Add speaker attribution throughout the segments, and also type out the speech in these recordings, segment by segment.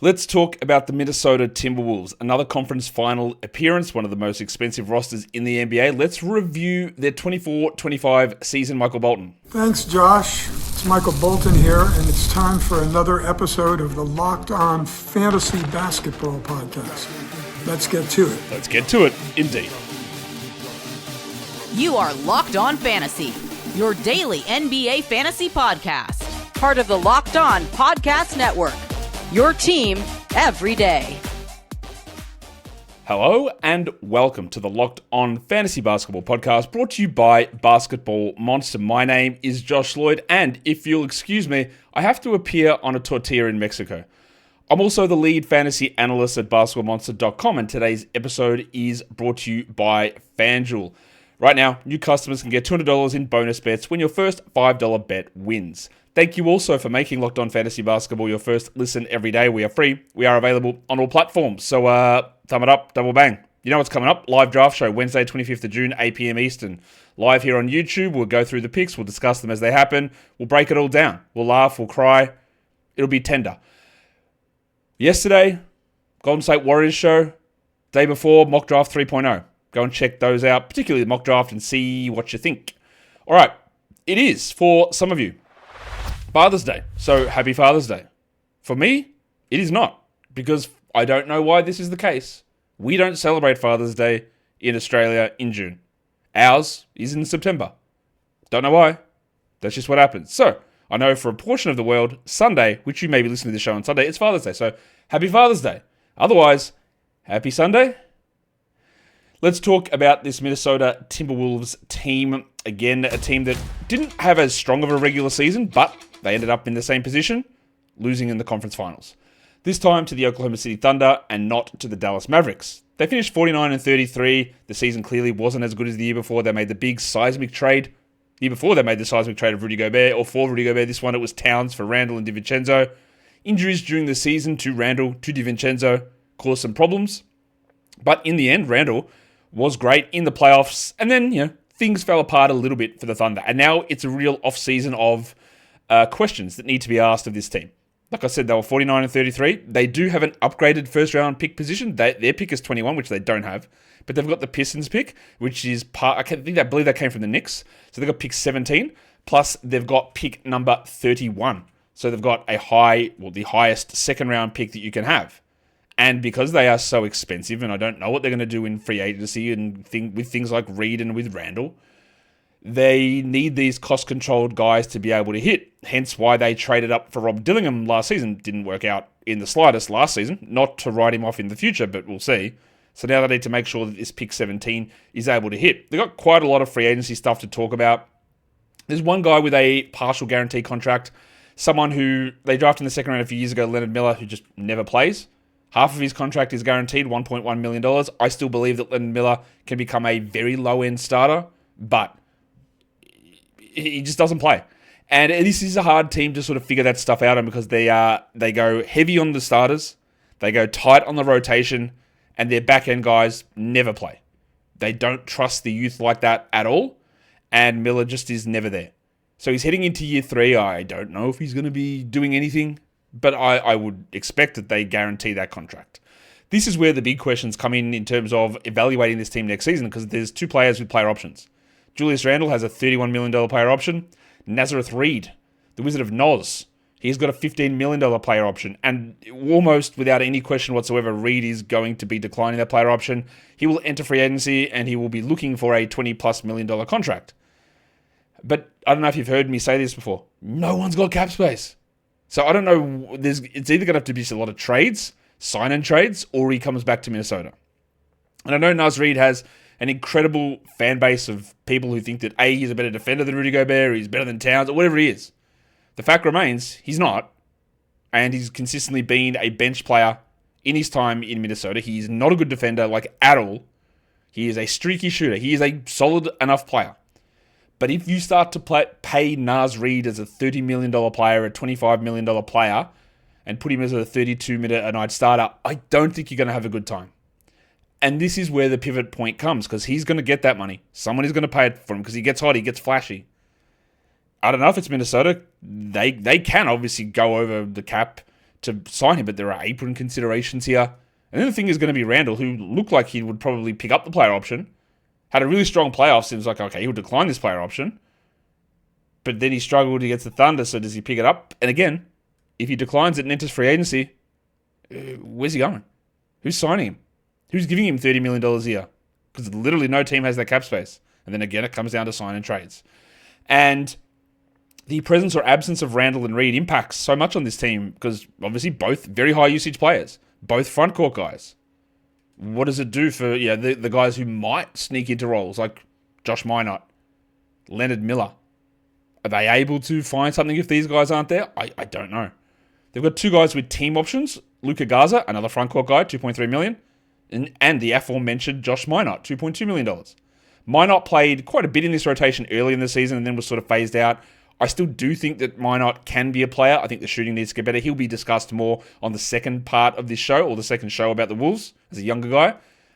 Speaker 1: Let's talk about the Minnesota Timberwolves. Another conference final appearance, one of the most expensive rosters in the NBA. Let's review their 24-25 season, Michael Bolton.
Speaker 2: Thanks, Josh. It's Michael Bolton here, and it's time for another episode of the Locked On Fantasy Basketball Podcast. Let's get to it.
Speaker 1: Let's get to it, indeed.
Speaker 3: You are Locked On Fantasy, your daily NBA fantasy podcast. Part of the Locked On Podcast Network. Your team every day.
Speaker 1: Hello and welcome to the Locked On Fantasy Basketball Podcast, brought to you by Basketball Monster. My name is Josh Lloyd, and if you'll excuse me, I have to appear on a tortilla in Mexico. I'm also the lead fantasy analyst at basketballmonster.com, and today's episode is brought to you by FanDuel. Right now, new customers can get $200 in bonus bets when your first $5 bet wins. Thank you also for making Locked On Fantasy Basketball your first listen every day. We are free. We are available on all platforms. So, thumb it up, double bang. You know what's coming up? Live draft show, Wednesday, 25th of June, 8 p.m. Eastern. Live here on YouTube. We'll go through the picks. We'll discuss them as they happen. We'll break it all down. We'll laugh. We'll cry. It'll be tender. Yesterday, Golden State Warriors show. Day before, Mock Draft 3.0. Go and check those out, particularly the mock draft, and see what you think. All right. It is, for some of you, Father's Day. So happy Father's Day. For me, it is not, because I don't know why this is the case. We don't celebrate Father's Day in Australia in June. Ours is in September. Don't know why. That's just what happens. So I know for a portion of the world, Sunday, which you may be listening to the show on Sunday, it's Father's Day. So happy Father's Day. Otherwise, happy Sunday. Let's talk about this Minnesota Timberwolves team. Again, a team that didn't have as strong of a regular season, but they ended up in the same position, losing in the conference finals. This time to the Oklahoma City Thunder and not to the Dallas Mavericks. They finished 49-33. The season clearly wasn't as good as the year before. They made the big seismic trade. The year before, they made the seismic trade of Rudy Gobert, or for Rudy Gobert. This one, it was Towns for Randle and DiVincenzo. Injuries during the season to Randle, to DiVincenzo, caused some problems. But in the end, Randle was great in the playoffs, and then, things fell apart a little bit for the Thunder. And now it's a real off-season of questions that need to be asked of this team. Like I said, they were 49-33. They do have an upgraded first-round pick position. Their pick is 21, which they don't have. But they've got the Pistons pick, which is I believe that came from the Knicks. So they've got pick 17, plus they've got pick number 31. So they've got the highest second-round pick that you can have. And because they are so expensive, and I don't know what they're going to do in free agency and with things like Reid and with Randle, they need these cost-controlled guys to be able to hit. Hence why they traded up for Rob Dillingham last season. Didn't work out in the slightest last season. Not to write him off in the future, but we'll see. So now they need to make sure that this pick 17 is able to hit. They've got quite a lot of free agency stuff to talk about. There's one guy with a partial guarantee contract. Someone who they drafted in the second round a few years ago, Leonard Miller, who just never plays. Half of his contract is guaranteed, $1.1 million. I still believe that Leonard Miller can become a very low-end starter, but he just doesn't play. And this is a hard team to sort of figure that stuff out on, because they go heavy on the starters, they go tight on the rotation, and their back-end guys never play. They don't trust the youth like that at all, and Miller just is never there. So he's heading into year 3. I don't know if he's going to be doing anything, but I would expect that they guarantee that contract. This is where the big questions come in terms of evaluating this team next season, because there's 2 players with player options. Julius Randle has a $31 million player option. Naz Reid, the Wizard of Noz, he's got a $15 million player option. And almost without any question whatsoever, Reid is going to be declining that player option. He will enter free agency and he will be looking for a $20+ million contract. But I don't know if you've heard me say this before. No one's got cap space. So I don't know, it's either going to have to be a lot of trades, sign-in trades, or he comes back to Minnesota. And I know Naz Reid has an incredible fan base of people who think that, A, he's a better defender than Rudy Gobert, he's better than Towns, or whatever he is. The fact remains, he's not. And he's consistently been a bench player in his time in Minnesota. He's not a good defender, at all. He is a streaky shooter. He is a solid enough player. But if you start to pay Naz Reid as a $30 million player, a $25 million player, and put him as a 32-minute-a-night starter, I don't think you're going to have a good time. And this is where the pivot point comes, because he's going to get that money. Someone is going to pay it for him, because he gets hot, he gets flashy. I don't know if it's Minnesota. They can obviously go over the cap to sign him, but there are apron considerations here. And then the thing is going to be Randle, who looked like he would probably pick up the player option. Had a really strong playoff. Seems like, okay, he'll decline this player option. But then he struggled against the Thunder, so does he pick it up? And again, if he declines it and enters free agency, where's he going? Who's signing him? Who's giving him $30 million a year? Because literally no team has that cap space. And then again, it comes down to sign and trades. And the presence or absence of Randle and Reid impacts so much on this team because obviously both very high usage players, both front court guys. What does it do for the guys who might sneak into roles like Josh Minot, Leonard Miller? Are they able to find something if these guys aren't there? I don't know. They've got two guys with team options. Luka Garza, another front court guy, $2.3 million. And the aforementioned Josh Minot, $2.2 million. Minot played quite a bit in this rotation early in the season and then was sort of phased out. I still do think that Minot can be a player. I think the shooting needs to get better. He'll be discussed more on the second part of this show, or the second show about the Wolves, as a younger guy.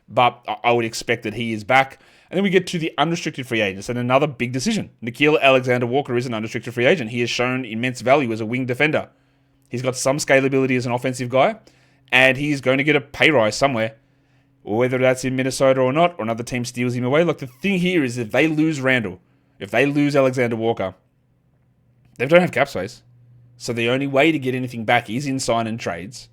Speaker 1: But I would expect that he is back. And then we get to the unrestricted free agents, and another big decision. Nickeil Alexander-Walker is an unrestricted free agent. He has shown immense value as a wing defender. He's got some scalability as an offensive guy, and he's going to get a pay rise somewhere, whether that's in Minnesota or not, or another team steals him away. Look, the thing here is if they lose Randle, if they lose Alexander-Walker, they don't have cap space. So the only way to get anything back is in sign and trades.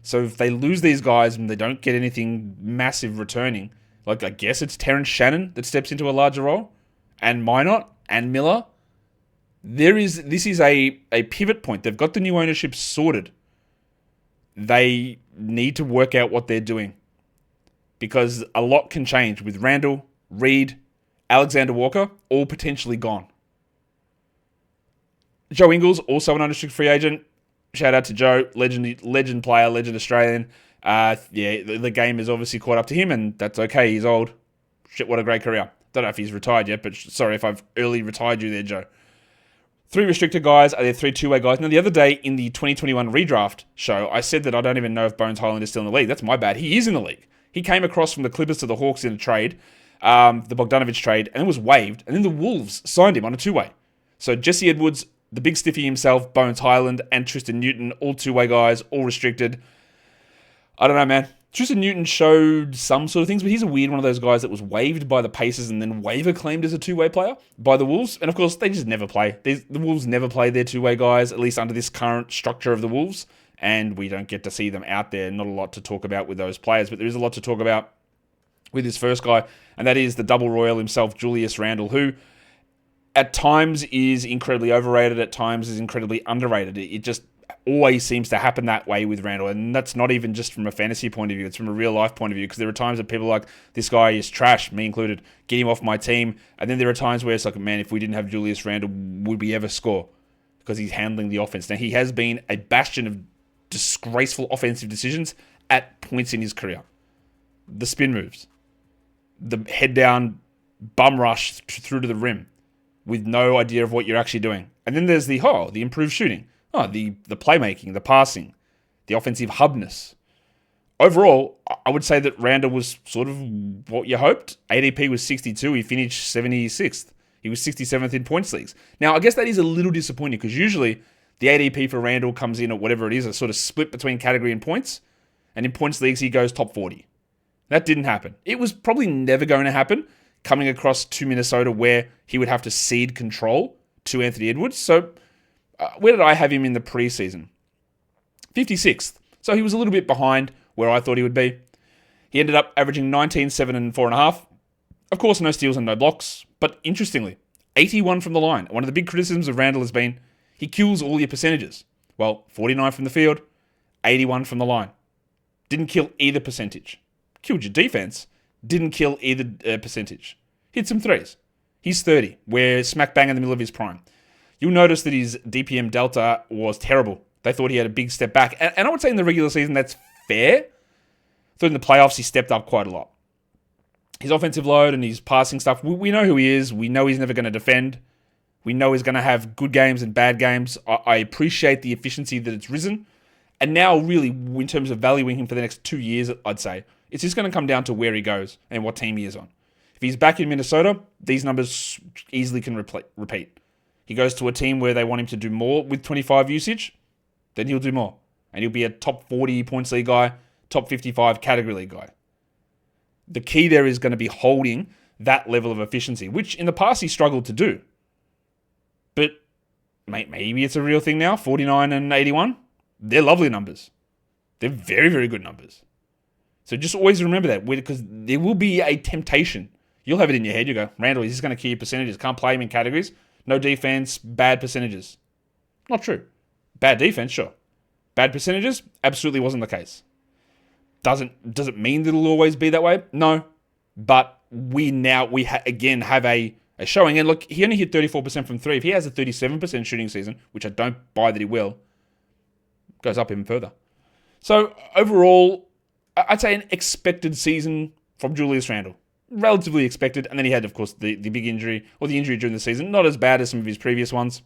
Speaker 1: So if they lose these guys and they don't get anything massive returning, like I guess it's Terrence Shannon that steps into a larger role, and Minot and Miller. This is a pivot point. They've got the new ownership sorted. They need to work out what they're doing, because a lot can change with Randle, Reid, Alexander-Walker, all potentially gone. Joe Ingles, also an unrestricted free agent. Shout out to Joe, legend player, legend Australian. The game is obviously caught up to him, and that's okay. He's old. Shit, what a great career. Don't know if he's retired yet, but sorry if I've early retired you there, Joe. 3 restricted guys. Are there 3 two-way guys? Now, the other day in the 2021 redraft show, I said that I don't even know if Bones Hyland is still in the league. That's my bad. He is in the league. He came across from the Clippers to the Hawks in a trade, the Bogdanovich trade, and it was waived. And then the Wolves signed him on a two-way. So Jesse Edwards, the big stiffy himself, Bones Hyland, and Tristan Newton, all two-way guys, all restricted. I don't know, man. Tristan Newton showed some sort of things, but he's a weird one of those guys that was waived by the Pacers and then waiver claimed as a two-way player by the Wolves. And of course, they just never play. The Wolves never play their two-way guys, at least under this current structure of the Wolves. And we don't get to see them out there. Not a lot to talk about with those players, but there is a lot to talk about with this first guy, and that is the double royal himself, Julius Randle, who at times is incredibly overrated, at times is incredibly underrated. It just always seems to happen that way with Randle, and that's not even just from a fantasy point of view, it's from a real life point of view, because there are times that people are like, this guy is trash, me included, get him off my team, and then there are times where it's like, man, if we didn't have Julius Randle, would we ever score? Because he's handling the offense. Now, he has been a bastion of disgraceful offensive decisions at points in his career. The spin moves, the head down bum rush through to the rim with no idea of what you're actually doing. And then there's the improved shooting. The playmaking, the passing, the offensive hubness. Overall, I would say that Randle was sort of what you hoped. ADP was 62. He finished 76th. He was 67th in points leagues. Now, I guess that is a little disappointing because usually the ADP for Randle comes in at whatever it is, a sort of split between category and points. And in points leagues, he goes top 40. That didn't happen. It was probably never going to happen coming across to Minnesota where he would have to cede control to Anthony Edwards. So where did I have him in the preseason? 56th. So he was a little bit behind where I thought he would be. He ended up averaging 19, 7, and 4.5. Of course, no steals and no blocks. But interestingly, 81 from the line. One of the big criticisms of Randle has been he kills all your percentages. Well, 49 from the field, 81 from the line. Didn't kill either percentage. Killed your defense. Didn't kill either percentage. Hit some threes. He's 30. We're smack bang in the middle of his prime. You'll notice that his DPM delta was terrible. They thought he had a big step back. And I would say in the regular season, that's fair. I thought in the playoffs, he stepped up quite a lot. His offensive load and his passing stuff, we know who he is. We know he's never going to defend. We know he's going to have good games and bad games. I appreciate the efficiency that it's risen. And now, really, in terms of valuing him for the next 2 years, I'd say, it's just going to come down to where he goes and what team he is on. If he's back in Minnesota, these numbers easily can repeat. He goes to a team where they want him to do more with 25 usage, then he'll do more. And he'll be a top 40 points league guy, top 55 category league guy. The key there is going to be holding that level of efficiency, which in the past he struggled to do. But maybe it's a real thing now, 49 and 81. They're lovely numbers. They're very, very good numbers. So just always remember that, because there will be a temptation. You'll have it in your head. You go, Randle, he's just going to keep percentages. Can't play him in categories. No defense, bad percentages. Not true. Bad defense, sure. Bad percentages, absolutely wasn't the case. Does it mean that it'll always be that way? No. But we again have a showing. And look, he only hit 34% from three. If he has a 37% shooting season, which I don't buy that he will, goes up even further. So overall, I'd say an expected season from Julius Randle. Relatively expected. And then he had, of course, the big injury, or the injury during the season. Not as bad as some of his previous ones.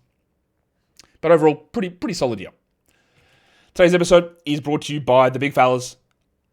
Speaker 1: But overall, pretty solid year. Today's episode is brought to you by the big fellas,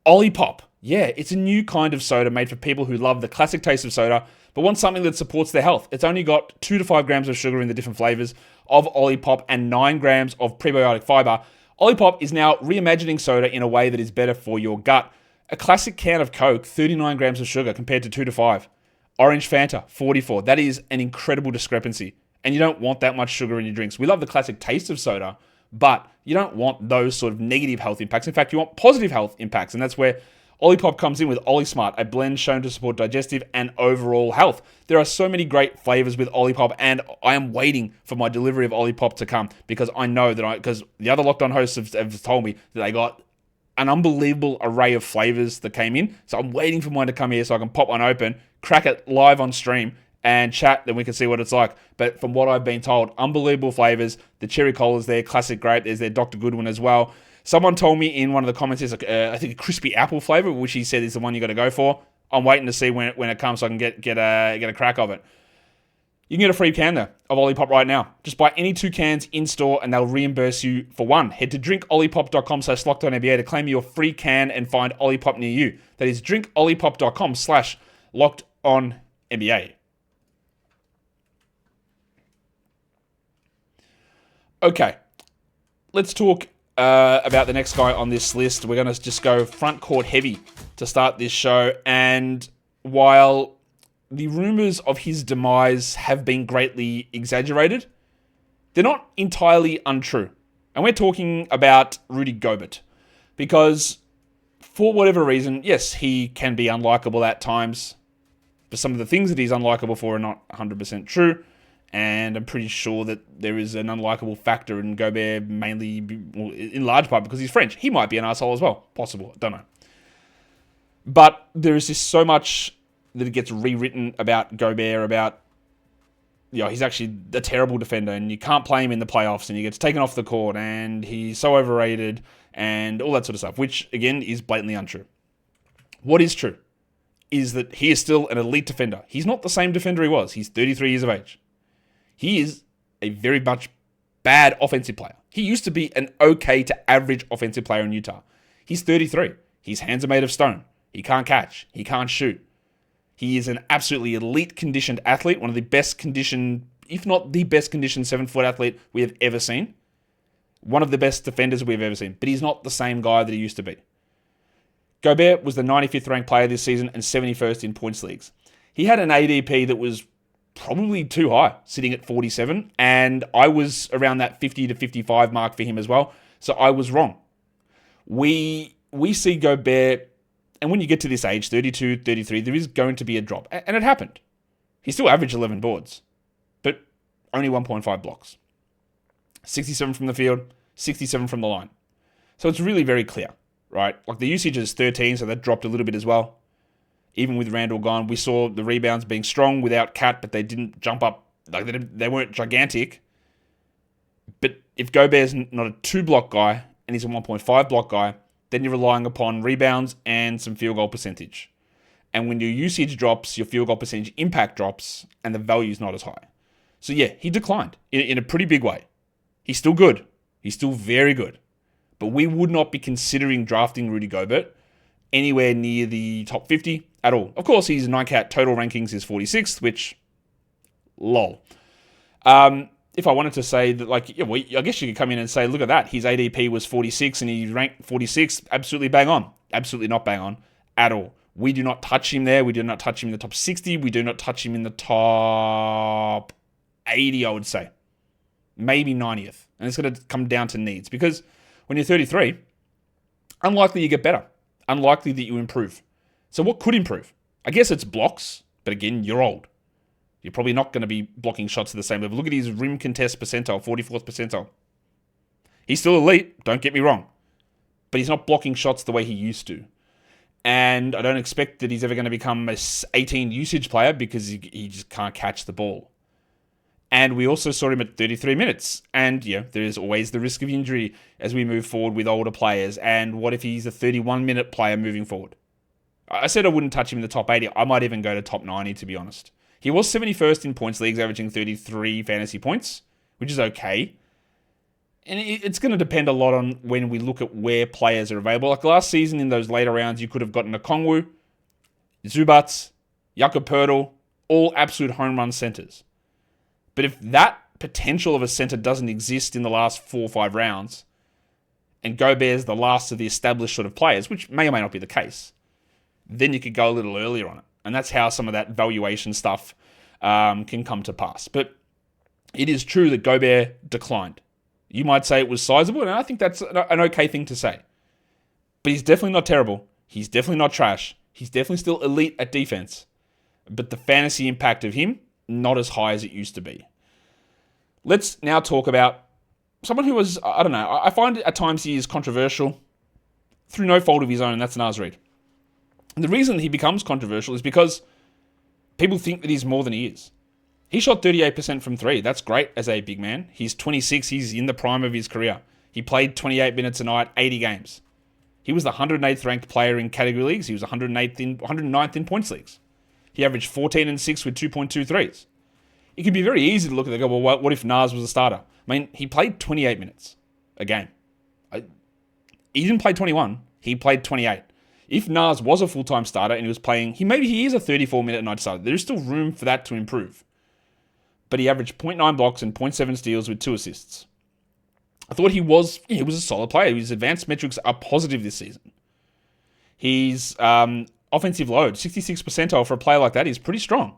Speaker 1: Olipop. Yeah, it's a new kind of soda made for people who love the classic taste of soda, but want something that supports their health. It's only got 2 to 5 grams of sugar in the different flavors of Olipop and 9 grams of prebiotic fiber. Olipop is now reimagining soda in a way that is better for your gut. A classic can of Coke, 39 grams of sugar compared to 2 to 5. Orange Fanta, 44. That is an incredible discrepancy. And you don't want that much sugar in your drinks. We love the classic taste of soda, but you don't want those sort of negative health impacts. In fact, you want positive health impacts. And that's where Olipop comes in with OliSmart, a blend shown to support digestive and overall health. There are so many great flavors with Olipop, and I am waiting for my delivery of Olipop to come, because I know that because the other Locked On hosts have told me that they got an unbelievable array of flavors that came in. So I'm waiting for mine to come here so I can pop one open, crack it live on stream, and chat, then we can see what it's like. But from what I've been told, unbelievable flavors. The cherry cola's there, classic grape. There's their Dr. Goodwin as well. Someone told me in one of the comments, there's I think a crispy apple flavor, which he said is the one you got to go for. I'm waiting to see when it comes so I can get a crack of it. You can get a free can though of Olipop right now. Just buy any 2 cans in store and they'll reimburse you for 1. Head to drinkolipop.com/LockedOnNBA to claim your free can and find Olipop near you. That is drinkolipop.com/LockedOnNBA. Okay, let's talk about the next guy on this list. We're going to just go front court heavy to start this show. And while the rumors of his demise have been greatly exaggerated, they're not entirely untrue. And we're talking about Rudy Gobert. Because for whatever reason, yes, he can be unlikable at times. But some of the things that he's unlikable for are not 100% true. And I'm pretty sure that there is an unlikable factor in Gobert, mainly in large part because he's French. He might be an asshole as well. Possible. I don't know. But there is just so much that it gets rewritten about Gobert, about, he's actually a terrible defender and you can't play him in the playoffs and he gets taken off the court and he's so overrated and all that sort of stuff, which, again, is blatantly untrue. What is true is that he is still an elite defender. He's not the same defender he was. He's 33 years of age. He is a very much bad offensive player. He used to be an okay to average offensive player in Utah. He's 33. His hands are made of stone. He can't catch. He can't shoot. He is an absolutely elite conditioned athlete, one of the best conditioned, if not the best conditioned 7-foot athlete we have ever seen. One of the best defenders we've ever seen. But he's not the same guy that he used to be. Gobert was the 95th ranked player this season and 71st in points leagues. He had an ADP that was probably too high, sitting at 47, and I was around that 50 to 55 mark for him as well, so I was wrong. We see Gobert, and when you get to this age, 32, 33, there is going to be a drop, and it happened. He still averaged 11 boards, but only 1.5 blocks. 67 from the field, 67 from the line. So it's really very clear, right? Like the usage is 13, so that dropped a little bit as well. Even with Randle gone, we saw the rebounds being strong without Cat, but they didn't jump up. Like they weren't gigantic. But if Gobert's not a 2-block guy and he's a 1.5 block guy, then you're relying upon rebounds and some field goal percentage. And when your usage drops, your field goal percentage impact drops, and the value's not as high. So yeah, he declined in a pretty big way. He's still good. He's still very good. But we would not be considering drafting Rudy Gobert anywhere near the top 50 at all. Of course, his 9-cat total rankings is 46th, which, lol. if I wanted to say that, like, yeah, well, I guess you could come in and say, look at that. His ADP was 46 and he ranked 46. Absolutely bang on. Absolutely not bang on at all. We do not touch him there. We do not touch him in the top 60. We do not touch him in the top 80, I would say. Maybe 90th. And it's going to come down to needs. Because when you're 33, unlikely you get better. Unlikely that you improve. So what could improve? I guess it's blocks. But again, you're old. You're probably not going to be blocking shots at the same level. Look at his rim contest percentile, 44th percentile. He's still elite, don't get me wrong. But he's not blocking shots the way he used to. And I don't expect that he's ever going to become a 18 usage player because he just can't catch the ball. And we also saw him at 33 minutes. And there is always the risk of injury as we move forward with older players. And what if he's a 31-minute player moving forward? I said I wouldn't touch him in the top 80. I might even go to top 90, to be honest. He was 71st in points leagues, averaging 33 fantasy points, which is okay. And it's going to depend a lot on when we look at where players are available. Like last season, in those later rounds, you could have gotten a Okongwu, Zubats, Jakob Poeltl, all absolute home run centers. But if that potential of a center doesn't exist in the last 4 or 5 rounds, and Gobert's the last of the established sort of players, which may or may not be the case, then you could go a little earlier on it. And that's how some of that valuation stuff can come to pass. But it is true that Gobert declined. You might say it was sizable, and I think that's an okay thing to say. But he's definitely not terrible. He's definitely not trash. He's definitely still elite at defense. But the fantasy impact of him, not as high as it used to be. Let's now talk about someone who was, I don't know, I find at times he is controversial through no fault of his own, and that's Naz Reid. And the reason he becomes controversial is because people think that he's more than he is. He shot 38% from 3. That's great as a big man. He's 26. He's in the prime of his career. He played 28 minutes a night, 80 games. He was the 108th ranked player in category leagues. He was 109th in points leagues. He averaged 14 and 6 with 2.2 threes. It can be very easy to look at it and go, well, what if Naz was a starter? I mean, he played 28 minutes a game. He didn't play 21. He played 28. If Naz was a full-time starter and he was playing, maybe he is a 34-minute night starter. There is still room for that to improve. But he averaged 0.9 blocks and 0.7 steals with 2 assists. I thought he was a solid player. His advanced metrics are positive this season. His offensive load, 66th percentile for a player like that is pretty strong.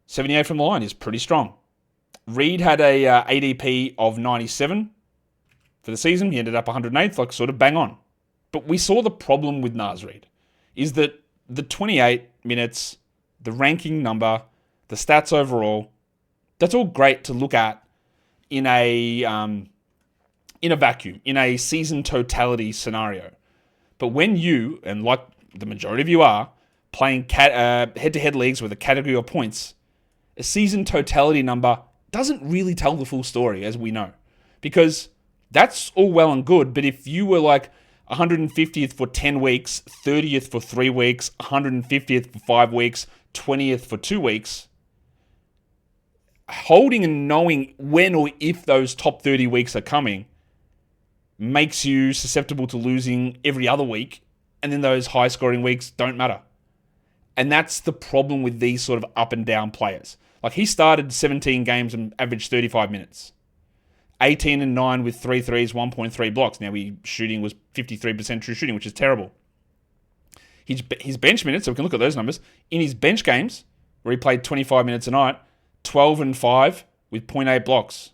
Speaker 1: 78 from the line is pretty strong. Reid had a ADP of 97 for the season. He ended up 108th, like sort of bang on. But we saw the problem with Naz Reid is that the 28 minutes, the ranking number, the stats overall, that's all great to look at in a vacuum, in a season totality scenario. But when you, and like the majority of you are, playing head-to-head leagues with a category of points, a season totality number doesn't really tell the full story, as we know. Because that's all well and good, but if you were like 150th for 10 weeks, 30th for 3 weeks, 150th for 5 weeks, 20th for 2 weeks, holding and knowing when or if those top 30 weeks are coming makes you susceptible to losing every other week, and then those high-scoring weeks don't matter. And that's the problem with these sort of up-and-down players. Like, he started 17 games and averaged 35 minutes. 18 and 9 with 3 threes, 1.3 blocks. Now, his shooting was 53% true shooting, which is terrible. His bench minutes, so we can look at those numbers. In his bench games, where he played 25 minutes a night, 12 and 5 with 0.8 blocks.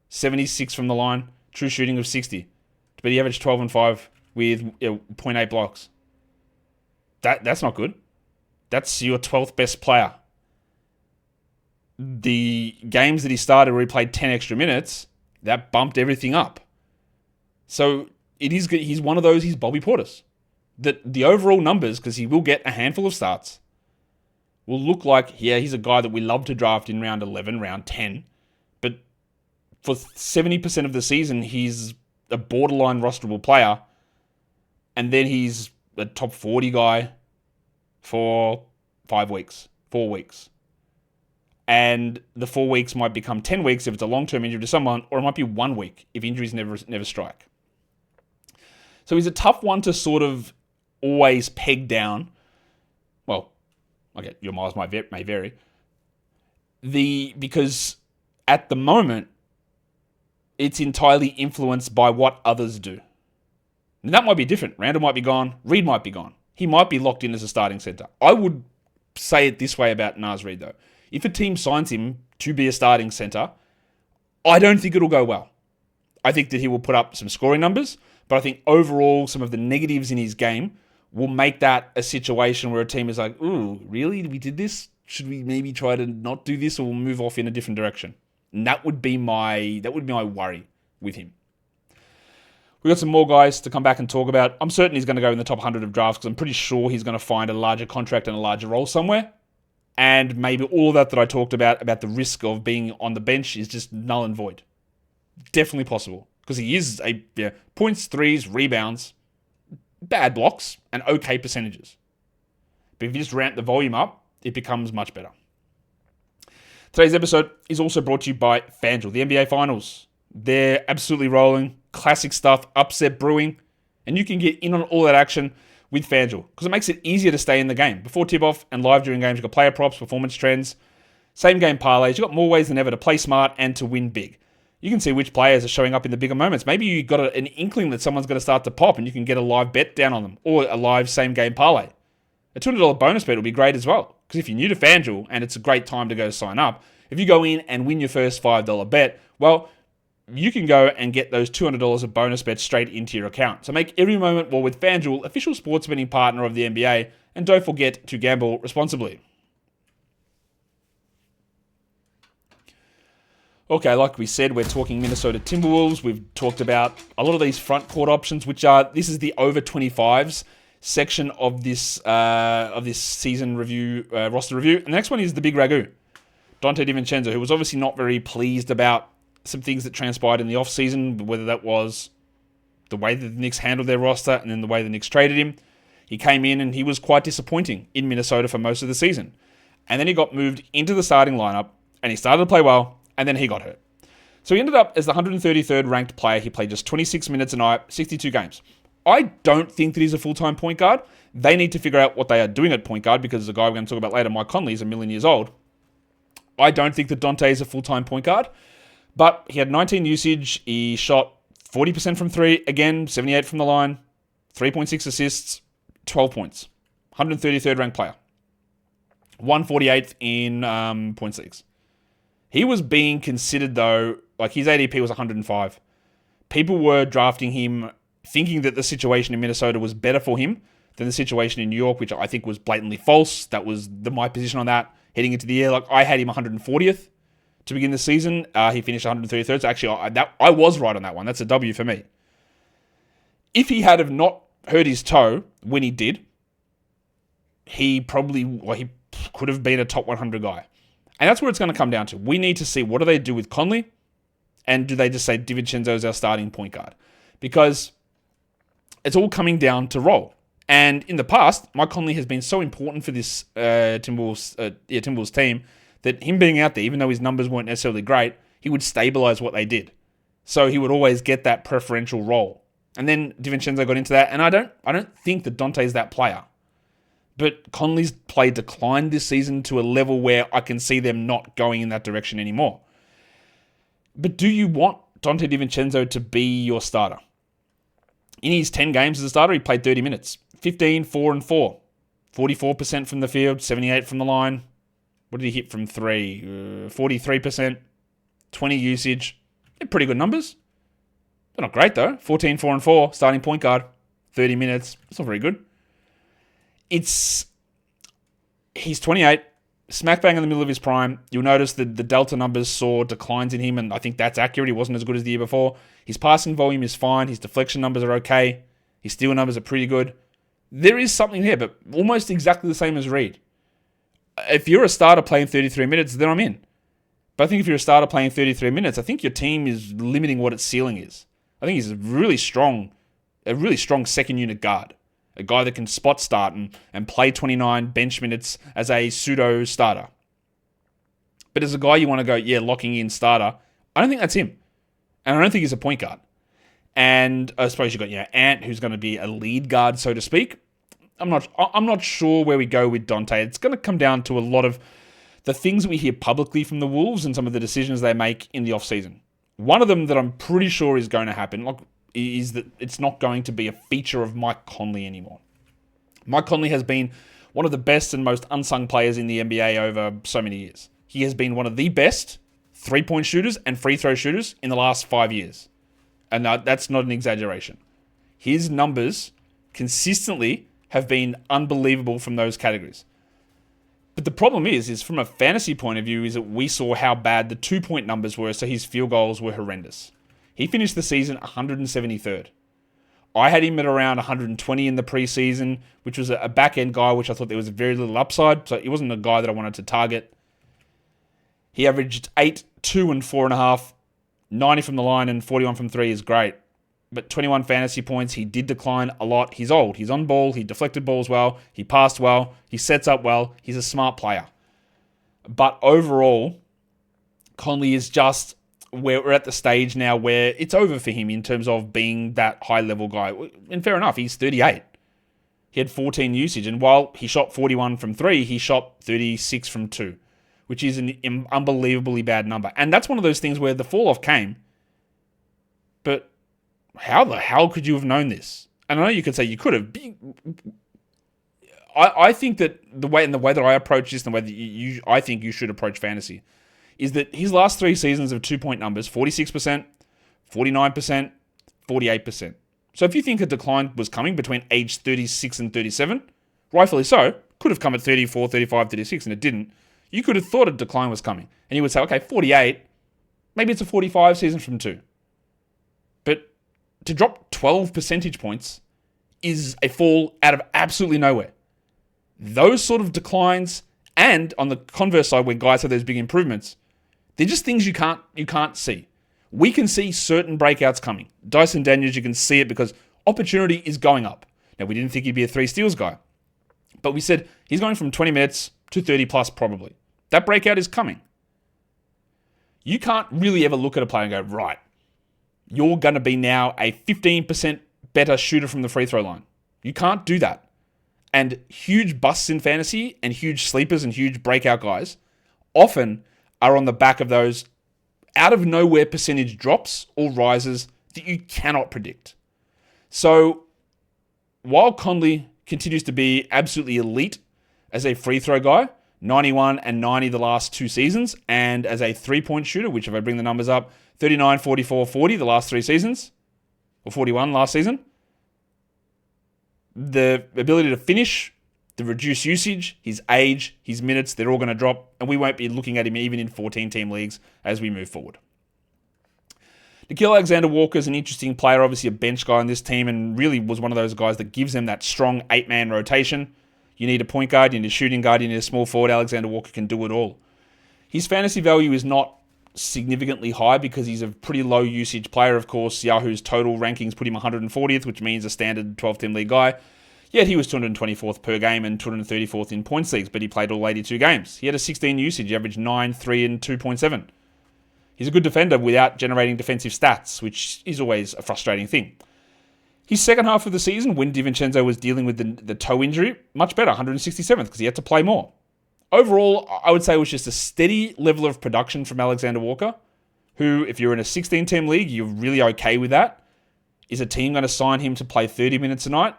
Speaker 1: 76 from the line, true shooting of 60. But he averaged 12 and 5 with 0.8 blocks. That's not good. That's your 12th best player. The games that he started where he played 10 extra minutes, that bumped everything up. So he's one of those, he's Bobby Portis. The overall numbers, because he will get a handful of starts, will look like, he's a guy that we love to draft in round 11, round 10. But for 70% of the season, he's a borderline rosterable player. And then he's a top 40 guy for 5 weeks, 4 weeks. And the 4 weeks might become 10 weeks if it's a long-term injury to someone, or it might be 1 week if injuries never strike. So he's a tough one to sort of always peg down. Well, okay, your miles may vary. Because at the moment, it's entirely influenced by what others do. And that might be different. Randle might be gone. Reid might be gone. He might be locked in as a starting center. I would say it this way about Naz Reid, though. If a team signs him to be a starting center, I don't think it'll go well. I think that he will put up some scoring numbers, but I think overall some of the negatives in his game will make that a situation where a team is like, ooh, really? We did this? Should we maybe try to not do this, or we'll move off in a different direction? And that would be my worry with him. We've got some more guys to come back and talk about. I'm certain he's going to go in the top 100 of drafts because I'm pretty sure he's going to find a larger contract and a larger role somewhere. And maybe all of that I talked about the risk of being on the bench, is just null and void. Definitely possible. Because he is points, threes, rebounds, bad blocks, and okay percentages. But if you just ramp the volume up, it becomes much better. Today's episode is also brought to you by FanDuel, the NBA Finals. They're absolutely rolling. Classic stuff, upset brewing. And you can get in on all that action with FanDuel because it makes it easier to stay in the game. Before tip-off and live during games, you've got player props, performance trends, same game parlays. You've got more ways than ever to play smart and to win big. You can see which players are showing up in the bigger moments. Maybe you got an inkling that someone's going to start to pop and you can get a live bet down on them or a live same game parlay. A $200 bonus bet will be great as well because if you're new to FanDuel and it's a great time to go sign up, if you go in and win your first $5 bet, well, you can go and get those $200 of bonus bets straight into your account. So make every moment more with FanDuel, official sports betting partner of the NBA, and don't forget to gamble responsibly. Okay, like we said, we're talking Minnesota Timberwolves. We've talked about a lot of these front court options, this is the over 25s section of this season review, roster review. And the next one is the big ragu, Donte DiVincenzo, who was obviously not very pleased about some things that transpired in the offseason, whether that was the way that the Knicks handled their roster and then the way the Knicks traded him. He came in and he was quite disappointing in Minnesota for most of the season. And then he got moved into the starting lineup and he started to play well, and then he got hurt. So he ended up as the 133rd ranked player. He played just 26 minutes a night, 62 games. I don't think that he's a full-time point guard. They need to figure out what they are doing at point guard because the guy we're going to talk about later, Mike Conley, is 1,000,000 years old. I don't think that Donte is a full-time point guard. But he had 19 usage. He shot 40% from three. Again, 78 from the line. 3.6 assists. 12 points. 133rd ranked player. 148th in points leagues. He was being considered, though, like his ADP was 105. People were drafting him thinking that the situation in Minnesota was better for him than the situation in New York, which I think was blatantly false. That was my position on that. Heading into the year, like I had him 140th. To begin the season, he finished 133rd. So actually, I was right on that one. That's a W for me. If he had have not hurt his toe when he did, he could have been a top 100 guy. And that's where it's going to come down to. We need to see what do they do with Conley, and do they just say DiVincenzo is our starting point guard? Because it's all coming down to role. And in the past, Mike Conley has been so important for this Timberwolves team that him being out there, even though his numbers weren't necessarily great, he would stabilize what they did. So he would always get that preferential role. And then DiVincenzo got into that, and I don't think that Donte's that player. But Conley's play declined this season to a level where I can see them not going in that direction anymore. But do you want Donte DiVincenzo to be your starter? In his 10 games as a starter, he played 30 minutes. 15, 4, and 4. 44% from the field, 78 from the line. What did he hit from three? 43%, 20 usage. They're pretty good numbers. They're not great, though. 14, 4, and 4, starting point guard, 30 minutes. It's not very good. He's 28, smack bang in the middle of his prime. You'll notice that the Delta numbers saw declines in him, and I think that's accurate. He wasn't as good as the year before. His passing volume is fine. His deflection numbers are okay. His steal numbers are pretty good. There is something here, but almost exactly the same as Reid. If you're a starter playing 33 minutes, then I'm in. But I think if you're a starter playing 33 minutes, I think your team is limiting what its ceiling is. I think he's a really strong second unit guard. A guy that can spot start and play 29 bench minutes as a pseudo starter. But as a guy you want to go, locking in starter, I don't think that's him. And I don't think he's a point guard. And I suppose you've got Ant, who's going to be a lead guard, so to speak. I'm not sure where we go with Donte. It's going to come down to a lot of the things that we hear publicly from the Wolves and some of the decisions they make in the offseason. One of them that I'm pretty sure is going to happen is that it's not going to be a feature of Mike Conley anymore. Mike Conley has been one of the best and most unsung players in the NBA over so many years. He has been one of the best three-point shooters and free throw shooters in the last 5 years. And that's not an exaggeration. His numbers consistently have been unbelievable from those categories. But the problem is from a fantasy point of view, is that we saw how bad the 2-point numbers were, so his field goals were horrendous. He finished the season 173rd. I had him at around 120 in the preseason, which was a back-end guy, which I thought there was very little upside, so he wasn't a guy that I wanted to target. He averaged 8, 2, and 4.5. 90 from the line and 41 from 3 is great. But 21 fantasy points, he did decline a lot. He's old. He's on ball. He deflected balls well. He passed well. He sets up well. He's a smart player. But overall, Conley is just where we're at the stage now where it's over for him in terms of being that high-level guy. And fair enough, he's 38. He had 14 usage. And while he shot 41 from 3, he shot 36 from 2. Which is an unbelievably bad number. And that's one of those things where the fall-off came, but how the hell could you have known this? And I know you could say you could have. I think that the way that I approach this, and the way that I think you should approach fantasy, is that his last 3 seasons of 2-point numbers, 46%, 49%, 48%. So if you think a decline was coming between age 36 and 37, rightfully so, could have come at 34, 35, 36, and it didn't. You could have thought a decline was coming. And you would say, okay, 48, maybe it's a 45 season from 2. But to drop 12 percentage points is a fall out of absolutely nowhere. Those sort of declines, and on the converse side, where guys have those big improvements, they're just things you can't see. We can see certain breakouts coming. Dyson Daniels, you can see it because opportunity is going up. Now, we didn't think he'd be a 3 steals guy. But we said he's going from 20 minutes to 30 plus probably. That breakout is coming. You can't really ever look at a player and go, right, you're going to be now a 15% better shooter from the free throw line. You can't do that. And huge busts in fantasy and huge sleepers and huge breakout guys often are on the back of those out of nowhere percentage drops or rises that you cannot predict. So while Conley continues to be absolutely elite as a free throw guy, 91 and 90 the last 2 seasons, and as a 3-point shooter, which if I bring the numbers up, 39, 44, 40 the last 3 seasons, or 41 last season. The ability to finish, the reduced usage, his age, his minutes, they're all going to drop, and we won't be looking at him even in 14-team leagues as we move forward. Nickeil Alexander-Walker is an interesting player, obviously a bench guy on this team, and really was one of those guys that gives them that strong 8-man rotation. You need a point guard, you need a shooting guard, you need a small forward. Alexander-Walker can do it all. His fantasy value is not significantly high because he's a pretty low usage player. Of course, Yahoo's total rankings put him 140th, which means a standard 12-team league guy. Yet he was 224th per game and 234th in points leagues, but he played all 82 games. He had a 16 usage, he averaged 9, 3, and 2.7. He's a good defender without generating defensive stats, which is always a frustrating thing. His second half of the season, when DiVincenzo was dealing with the toe injury, much better, 167th, because he had to play more. Overall, I would say it was just a steady level of production from Alexander-Walker, who, if you're in a 16-team league, you're really okay with that. Is a team going to sign him to play 30 minutes a night?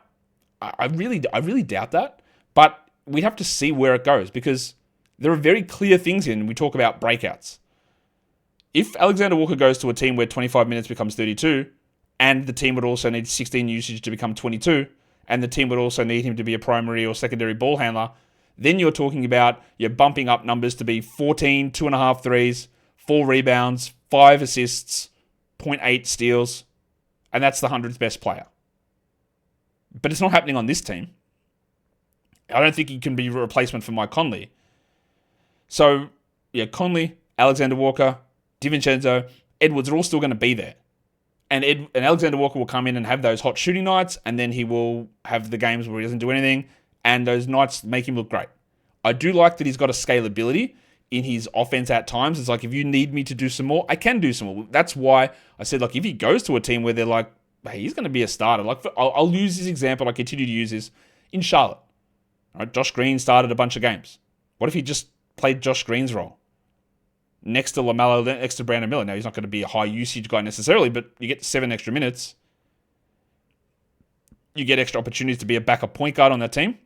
Speaker 1: I really doubt that. But we have to see where it goes, because there are very clear things in. We talk about breakouts. If Alexander-Walker goes to a team where 25 minutes becomes 32, and the team would also need 16 usage to become 22, and the team would also need him to be a primary or secondary ball handler, then you're talking about you're bumping up numbers to be 14, 2.5 threes, 4 rebounds, 5 assists, 0.8 steals, and that's the 100th best player. But it's not happening on this team. I don't think he can be a replacement for Mike Conley. So, yeah, Conley, Alexander-Walker, DiVincenzo, Edwards are all still going to be there. And Alexander-Walker will come in and have those hot shooting nights, and then he will have the games where he doesn't do anything, and those nights make him look great. I do like that he's got a scalability in his offense at times. It's like, if you need me to do some more, I can do some more. That's why I said, like, if he goes to a team where they're like, hey, he's going to be a starter. Like, I'll use this example. I continue to use this in Charlotte. All right, Josh Green started a bunch of games. What if he just played Josh Green's role. Next to LaMelo, next to Brandon Miller. Now, he's not going to be a high usage guy necessarily, but you get 7 extra minutes. You get extra opportunities to be a backup point guard on that team,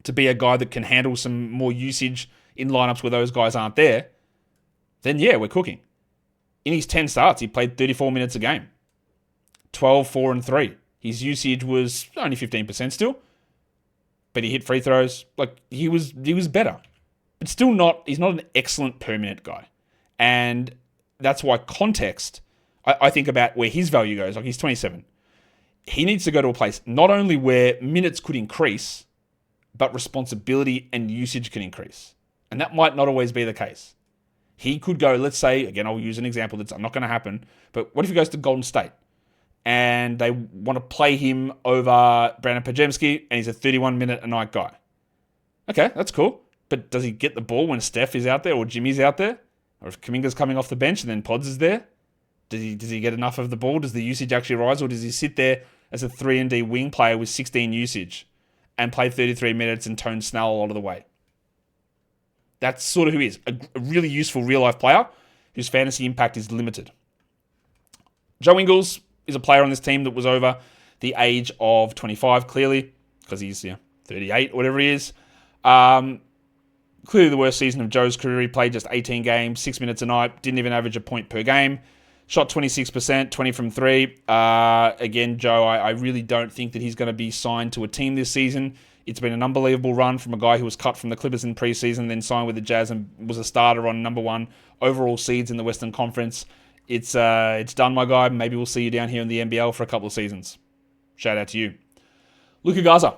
Speaker 1: to be a guy that can handle some more usage in lineups where those guys aren't there. Then, yeah, we're cooking. In his 10 starts, he played 34 minutes a game. 12, 4, and 3. His usage was only 15% still, but he hit free throws. Like, he was better. But still he's not an excellent permanent guy. And that's why context, I think about where his value goes. Like, he's 27. He needs to go to a place not only where minutes could increase, but responsibility and usage can increase. And that might not always be the case. He could go, let's say, again, I'll use an example that's not going to happen, but what if he goes to Golden State and they want to play him over Brandon Pajemski and he's a 31-minute-a-night guy? Okay, that's cool. But does he get the ball when Steph is out there or Jimmy's out there? Or if Kuminga's coming off the bench and then Pods is there? Does he get enough of the ball? Does the usage actually rise? Or does he sit there as a 3-and-D wing player with 16 usage and play 33 minutes and tone Snell a lot of the way? That's sort of who he is. A really useful real-life player whose fantasy impact is limited. Joe Ingles is a player on this team that was over the age of 25, clearly, because he's 38 or whatever he is. Clearly the worst season of Joe's career. He played just 18 games, 6 minutes a night, didn't even average a point per game. Shot 26%, 20 from 3. Again, Joe, I really don't think that he's going to be signed to a team this season. It's been an unbelievable run from a guy who was cut from the Clippers in preseason, then signed with the Jazz and was a starter on number 1 overall seeds in the Western Conference. It's done, my guy. Maybe we'll see you down here in the NBL for a couple of seasons. Shout out to you. Luka Garza.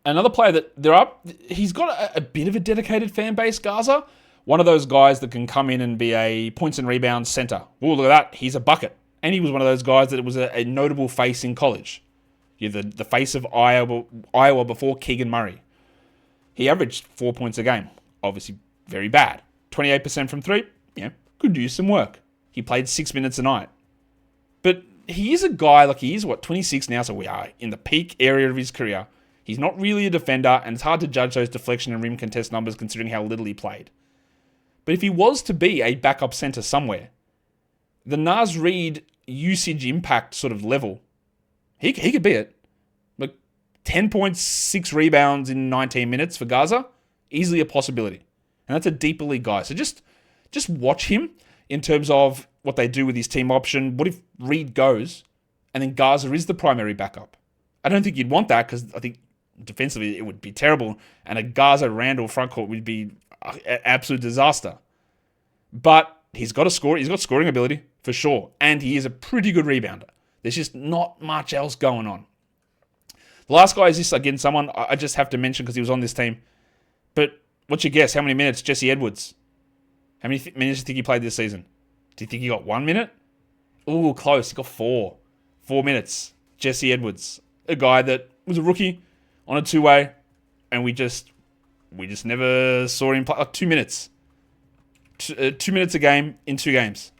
Speaker 1: Another player that he's got a bit of a dedicated fan base, Garza. One of those guys that can come in and be a points and rebounds center. Oh, look at that. He's a bucket. And he was one of those guys that was a notable face in college. You're the face of Iowa before Keegan Murray. He averaged 4 points a game. Obviously, very bad. 28% from 3. Could do some work. He played 6 minutes a night. But he is a guy, like he is, 26 now, so we are in the peak area of his career. He's not really a defender, and it's hard to judge those deflection and rim contest numbers considering how little he played. But if he was to be a backup center somewhere, the Naz Reid usage impact sort of level, he could be it. Like 10.6 rebounds in 19 minutes for Garza, easily a possibility. And that's a deeper league guy. So just watch him in terms of what they do with his team option. What if Reid goes and then Garza is the primary backup? I don't think you'd want that because I think defensively it would be terrible, and a Garza-Randle frontcourt would be an absolute disaster. But he's got scoring ability for sure, and he is a pretty good rebounder. There's just not much else going on. The last guy is this, again, someone I just have to mention because he was on this team. But what's your guess? How many minutes? Jesse Edwards. How many minutes do you think he played this season? Do you think he got 1 minute? Ooh, close. He got 4. 4 minutes. Jesse Edwards. A guy that was a rookie on a two-way, and we just never saw him play. Like 2 minutes. 2 minutes a game in 2 games.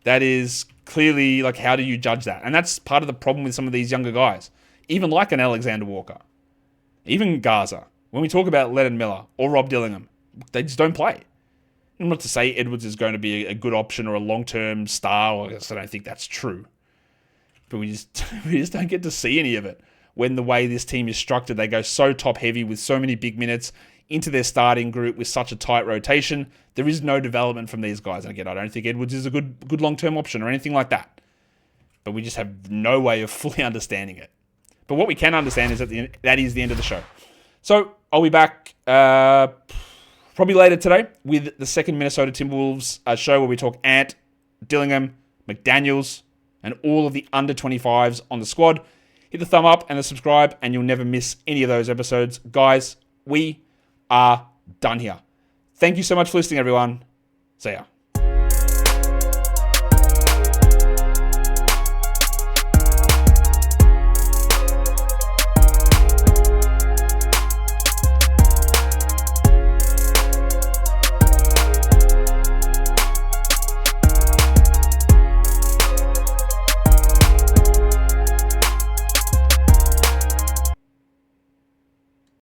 Speaker 1: That is clearly, like, how do you judge that? And that's part of the problem with some of these younger guys. Even like an Alexander-Walker. Even Garza. When we talk about Leonard Miller or Rob Dillingham, they just don't play. I'm not to say Edwards is going to be a good option or a long-term star. I guess I don't think that's true. But we just don't get to see any of it. When the way this team is structured, they go so top-heavy with so many big minutes into their starting group with such a tight rotation. There is no development from these guys. And again, I don't think Edwards is a good long-term option or anything like that. But we just have no way of fully understanding it. But what we can understand is that is the end of the show. So I'll be back probably later today with the second Minnesota Timberwolves show where we talk Ant, Dillingham, McDaniels, and all of the under 25s on the squad. Hit the thumb up and the subscribe, and you'll never miss any of those episodes. Guys, we are done here. Thank you so much for listening, everyone. See ya.